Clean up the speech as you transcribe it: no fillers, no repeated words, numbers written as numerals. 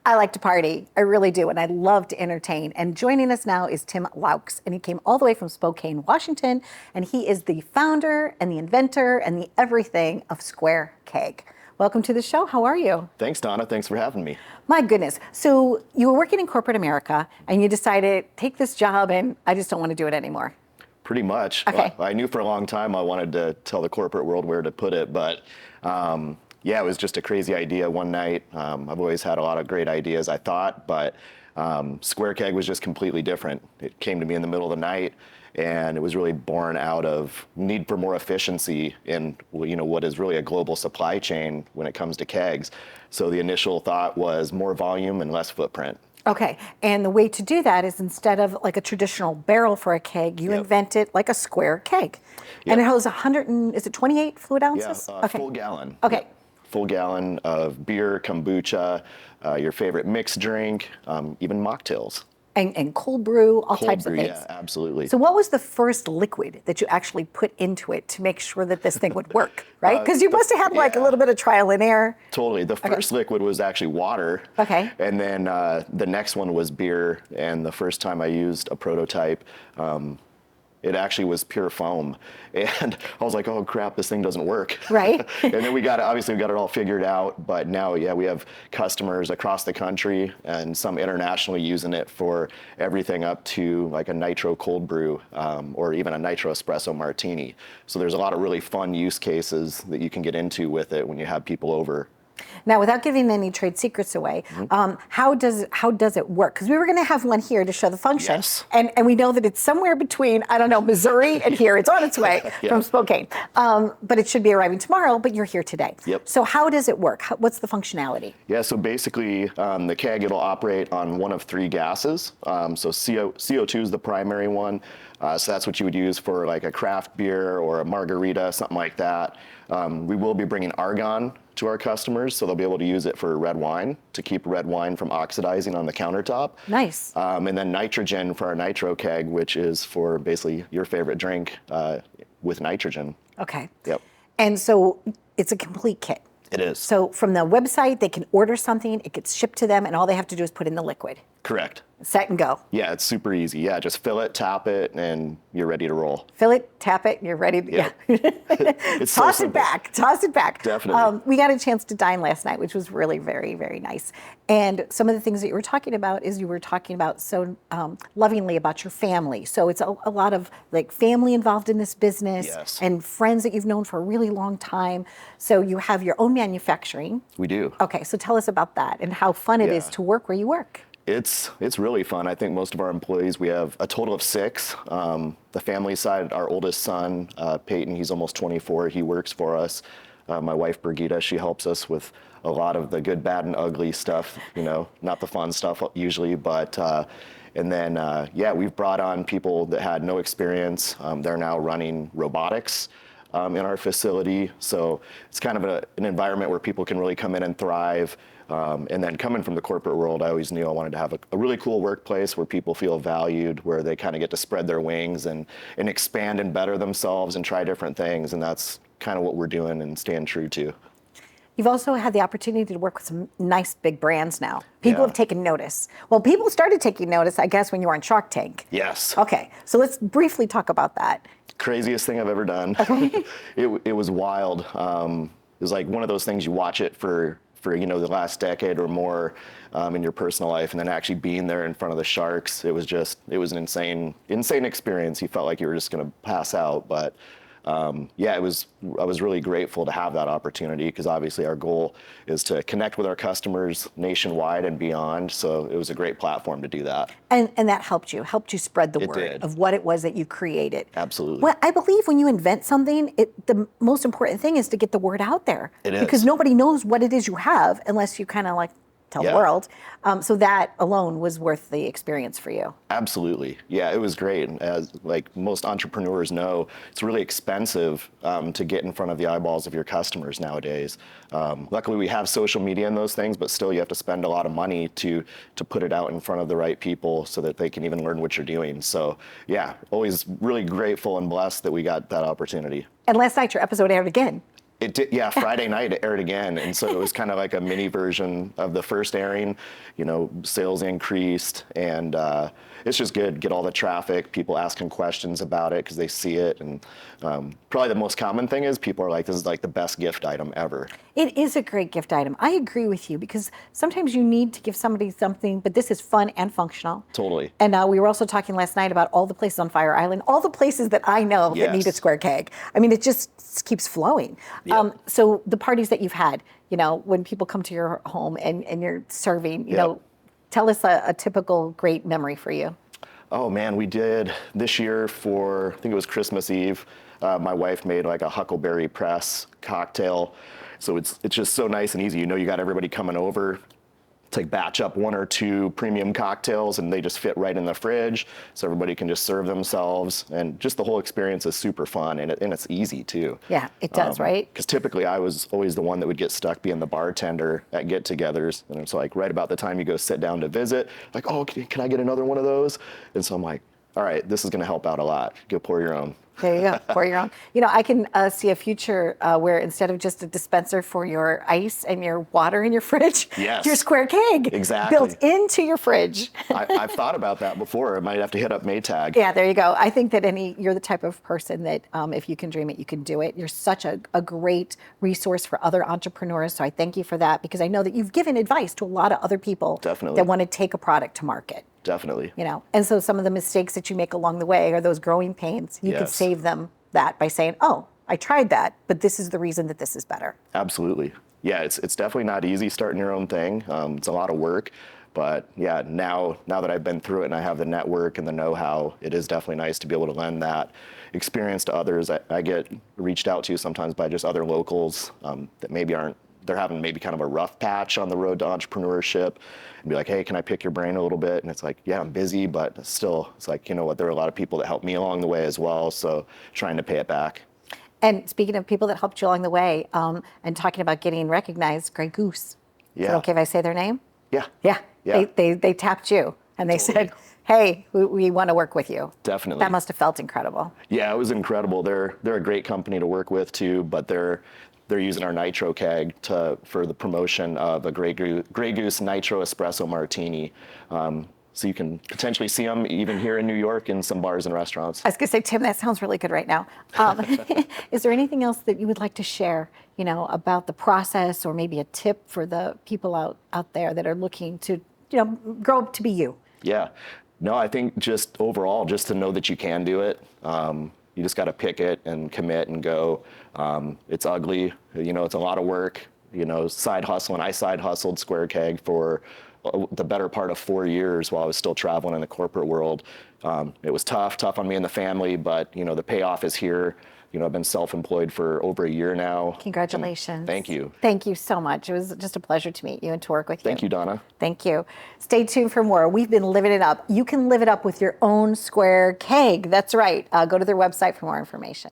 I like to party. I really do. And I love to entertain. And joining us now is Tim Loucks. And he came all the way from Spokane, Washington. And he is the founder and the inventor and the everything of SquareKeg. Welcome to the show. How are you? Thanks, Donna. Thanks for having me. My goodness. So you were working in corporate America and you decided, take this job and I just don't want to do it anymore. Pretty much. Okay. I knew for a long time I wanted to tell the corporate world where to put it, but yeah, it was just a crazy idea one night. I've always had a lot of great ideas, I thought, but SquareKeg was just completely different. It came to me in the middle of the night, and it was really born out of need for more efficiency in what is really a global supply chain when it comes to kegs. So the initial thought was more volume and less footprint. Okay, and the way to do that is instead of like a traditional barrel for a keg, you invented like a square keg. And it holds 28 fluid ounces? Yeah, full gallon. Okay. Yep. Full gallon of beer, kombucha, your favorite mixed drink, even mocktails. And cold brew, all Cold types brew, of things. yeah, absolutely. So what was the first liquid that you actually put into it to make sure that this thing would work, right? Because you must have had like a little bit of trial and error. Totally. The first liquid was actually water. Okay. And then the next one was beer. And the first time I used a prototype, it actually was pure foam. And I was like, oh crap, this thing doesn't work. Right. And then we got it all figured out. But now, yeah, we have customers across the country and some internationally using it for everything up to like a nitro cold brew or even a nitro espresso martini. So there's a lot of really fun use cases that you can get into with it when you have people over. Now, without giving any trade secrets away, how does it work? Because we were going to have one here to show the function, and we know that it's somewhere between, I don't know, Missouri and here. It's on its way from Spokane, but it should be arriving tomorrow. But you're here today. Yep. So how does it work? What's the functionality? Yeah. So basically, the keg it'll operate on one of three gases. So CO2 is the primary one. So that's what you would use for like a craft beer or a margarita, something like that. We will be bringing argon to our customers, so they'll be able to use it for red wine to keep red wine from oxidizing on the countertop. Nice. And then nitrogen for our nitro keg, which is for basically your favorite drink with nitrogen. Okay. Yep. And so it's a complete kit. It is. So from the website, they can order something, it gets shipped to them, and all they have to do is put in the liquid. Correct. Set and go. Yeah, it's super easy. Yeah, just fill it, tap it, and you're ready to roll. Fill it, tap it, and you're ready to It's toss so it back. Toss it back. Definitely. We got a chance to dine last night, which was really very, very nice. And some of the things that you were talking about is you were talking about so lovingly about your family. So it's a lot of like family involved in this business and friends that you've known for a really long time. So you have your own manufacturing. We do. Okay, so tell us about that and how fun it is to work where you work. It's really fun. I think most of our employees, we have a total of 6. The family side, our oldest son, Peyton, he's almost 24. He works for us. My wife, Brigitte, she helps us with a lot of the good, bad, and ugly stuff, not the fun stuff usually, but and then, we've brought on people that had no experience. They're now running robotics in our facility. So it's kind of an environment where people can really come in and thrive. And then coming from the corporate world, I always knew I wanted to have a really cool workplace where people feel valued, where they kind of get to spread their wings and expand and better themselves and try different things. And that's kind of what we're doing and staying true to. You've also had the opportunity to work with some nice big brands now. People have taken notice. Well, people started taking notice, I guess, when you were on Shark Tank. Yes. Okay, so let's briefly talk about that. Craziest thing I've ever done. Okay. It was wild. It was like one of those things you watch it for the last decade or more in your personal life, and then actually being there in front of the sharks, it was an insane experience. You felt like you were just going to pass out, but I was really grateful to have that opportunity because obviously our goal is to connect with our customers nationwide and beyond. So it was a great platform to do that. And that helped you spread the word of what it was that you created. Absolutely. Well, I believe when you invent something, the most important thing is to get the word out there. It is. Because nobody knows what it is you have unless you kind of like tell the world. So that alone was worth the experience for you. Absolutely. Yeah, it was great. As like most entrepreneurs know, it's really expensive to get in front of the eyeballs of your customers nowadays. Luckily, we have social media and those things, but still you have to spend a lot of money to put it out in front of the right people so that they can even learn what you're doing. So yeah, always really grateful and blessed that we got that opportunity. And last night your episode aired again. It did, yeah. Friday night it aired again, and so it was kind of like a mini version of the first airing. Sales increased, and it's just good. Get all the traffic, people asking questions about it because they see it, and probably the most common thing is people are like, "This is like the best gift item ever." It is a great gift item. I agree with you because sometimes you need to give somebody something, but this is fun and functional. Totally. And we were also talking last night about all the places on Fire Island, all the places that I know that need a Yes. SquareKeg. I mean, it just keeps flowing. Yep. So the parties that you've had, when people come to your home and you're serving, Yep. tell us a typical great memory for you. Oh man, we did this year for, I think it was Christmas Eve. My wife made like a huckleberry press cocktail. So it's just so nice and easy. You got everybody coming over. It's like batch up 1 or 2 premium cocktails and they just fit right in the fridge. So everybody can just serve themselves. And just the whole experience is super fun and it's easy too. Yeah, it does, right? Because typically I was always the one that would get stuck being the bartender at get-togethers. And it's like right about the time you go sit down to visit, like, oh, can I get another one of those? And so I'm like, all right, this is going to help out a lot. Go pour your own. There you go, pour your own. I can see a future where instead of just a dispenser for your ice and your water in your fridge, Yes. your SquareKeg Exactly. built into your fridge. I've thought about that before. I might have to hit up Maytag. Yeah, there you go. I think that you're the type of person that if you can dream it, you can do it. You're such a great resource for other entrepreneurs. So I thank you for that because I know that you've given advice to a lot of other people Definitely. that want to take a product to market. Definitely. And so some of the mistakes that you make along the way are those growing pains. You could Yes. save them that by saying, oh, I tried that, but this is the reason that this is better. Absolutely. Yeah, it's definitely not easy starting your own thing. It's a lot of work. But yeah, now that I've been through it and I have the network and the know-how, it is definitely nice to be able to lend that experience to others. I get reached out to sometimes by just other locals that maybe they're having maybe kind of a rough patch on the road to entrepreneurship and be like, hey, can I pick your brain a little bit? And it's like, yeah, I'm busy, but still, it's like, you know what, there are a lot of people that helped me along the way as well. So trying to pay it back. And speaking of people that helped you along the way and talking about getting recognized, Grey Goose. Is it Yeah. okay if I say their name? Yeah. Yeah. Yeah. They tapped you and they Totally. said, hey, we want to work with you. Definitely. That must have felt incredible. Yeah, it was incredible. They're a great company to work with too, but they're using our nitro keg for the promotion of a Grey Goose Nitro Espresso Martini. So you can potentially see them even here in New York in some bars and restaurants. I was going to say, Tim, that sounds really good right now. Is there anything else that you would like to share, about the process or maybe a tip for the people out there that are looking to, grow up to be you? Yeah. No, I think just overall, just to know that you can do it. You just got to pick it and commit and go. It's ugly. It's a lot of work. Side hustling. I side hustled SquareKeg for the better part of 4 years while I was still traveling in the corporate world. It was tough on me and the family, but the payoff is here. I've been self-employed for over a year now. Congratulations. Thank you. Thank you so much. It was just a pleasure to meet you and to work with you. Thank you, Donna. Thank you. Stay tuned for more. We've been living it up. You can live it up with your own SquareKeg. That's right. Go to their website for more information.